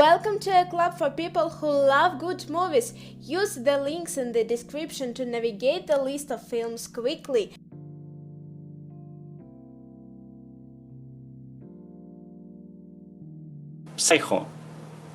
Welcome to a club for people who love good movies. Use the links in the description to navigate the list of films quickly. Psycho.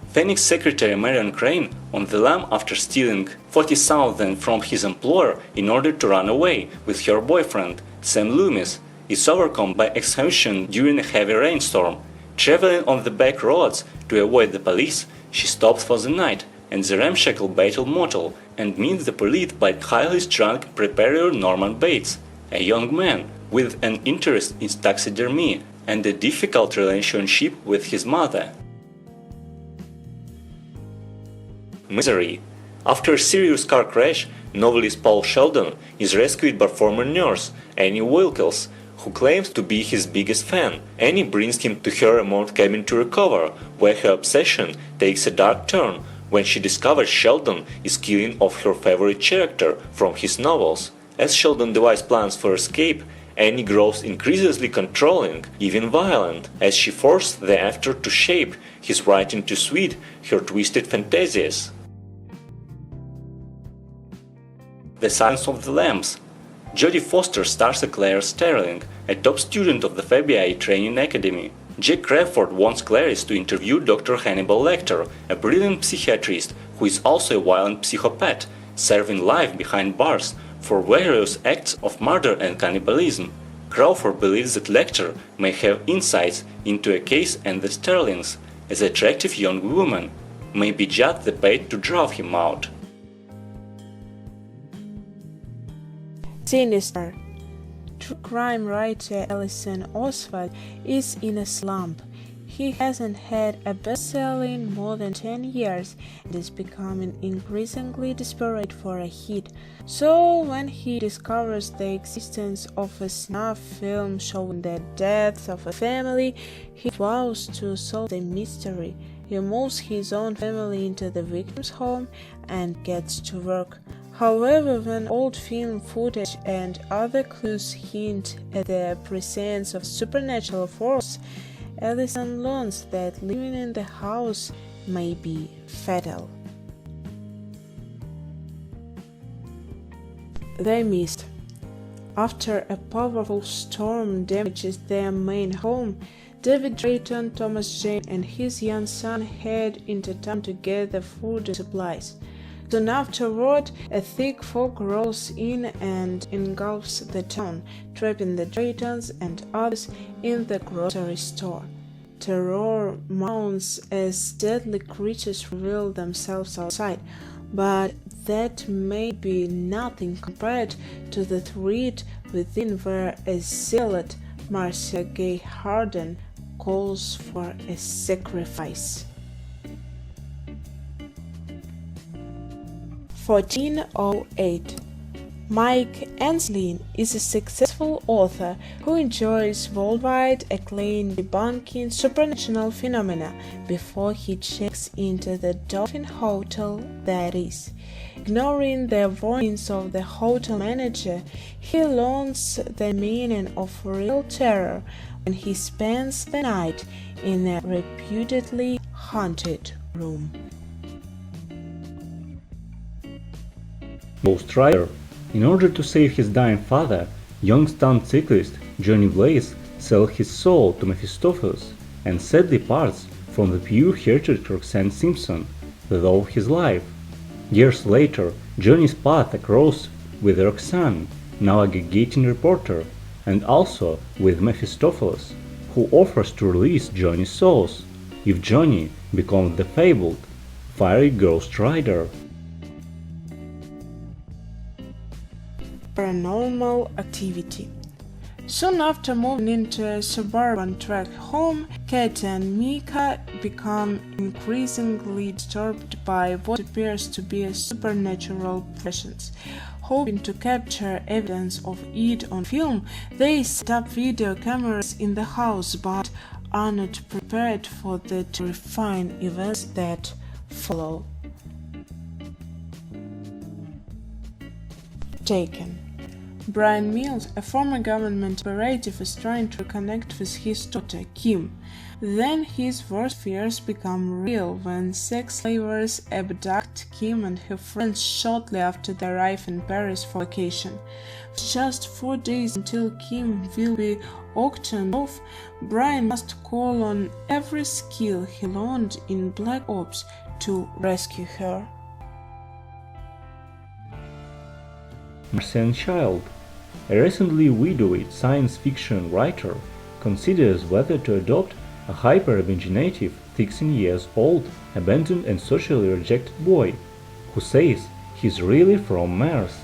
Phoenix secretary Marion Crane on the lam after stealing $40,000 from his employer in order to run away with her boyfriend, Sam Loomis, is overcome by exhaustion during a heavy rainstorm. Traveling on the back roads to avoid the police, she stops for the night at the ramshackle Bethel Motel and meets the police by highly drunk preparator Norman Bates, a young man with an interest in taxidermy and a difficult relationship with his mother. Misery. After a serious car crash, novelist Paul Sheldon is rescued by former nurse Annie Wilkes, who claims to be his biggest fan. Annie brings him to her remote cabin to recover, where her obsession takes a dark turn when she discovers Sheldon is killing off her favorite character from his novels. As Sheldon devises plans for escape, Annie grows increasingly controlling, even violent, as she forces the actor to shape his writing to suit her twisted fantasies. The Silence of the Lambs. Jodie Foster stars as Claire Sterling, a top student of the FBI Training Academy. Jack Crawford wants Clarice to interview Dr. Hannibal Lecter, a brilliant psychiatrist who is also a violent psychopath, serving life behind bars for various acts of murder and cannibalism. Crawford believes that Lecter may have insights into a case and the Sterlings, as an attractive young woman, may be just the bait to draw him out. Sinister. True crime writer Ellison Oswald is in a slump. He hasn't had a bestseller in more than 10 years and is becoming increasingly desperate for a hit. So when he discovers the existence of a snuff film showing the death of a family, he vows to solve the mystery. He moves his own family into the victim's home and gets to work. However, when old film footage and other clues hint at the presence of supernatural force, Ellison learns that living in the house may be fatal. The Mist. After a powerful storm damages their main home, David Drayton, Thomas Jane, and his young son head into town to gather food and supplies. Soon afterward, a thick fog rolls in and engulfs the town, trapping the Draytons and others in the grocery store. Terror mounts as deadly creatures reveal themselves outside, but that may be nothing compared to the threat within, where a zealot, Marcia Gay Harden, calls for a sacrifice. 1408. Mike Enslin is a successful author who enjoys worldwide acclaim debunking supernatural phenomena before he checks into the Dolphin Hotel that is. Ignoring the warnings of the hotel manager, he learns the meaning of real terror when he spends the night in a reputedly haunted room. Ghost Rider. In order to save his dying father, young stunt cyclist Johnny Blaze sells his soul to Mephistopheles and sadly parts from the pure-hearted Roxanne Simpson, the love of his life. Years later, Johnny's path crossed with Roxanne, now a gigantic reporter, and also with Mephistopheles, who offers to release Johnny's souls if Johnny becomes the fabled, fiery Ghost Rider. Paranormal Activity. Soon after moving into a suburban tract home, Kate and Mika become increasingly disturbed by what appears to be a supernatural presence. Hoping to capture evidence of it on film, they set up video cameras in the house but are not prepared for the terrifying events that follow. Taken. Brian Mills, a former government operative, is trying to reconnect with his daughter, Kim. Then his worst fears become real when sex slavers abduct Kim and her friends shortly after they arrive in Paris for vacation. With just 4 days until Kim will be auctioned off, Brian must call on every skill he learned in Black Ops to rescue her. Martian Child. A recently widowed science fiction writer considers whether to adopt a hyper-imaginative, 16 years old, abandoned and socially rejected boy, who says he's really from Mars.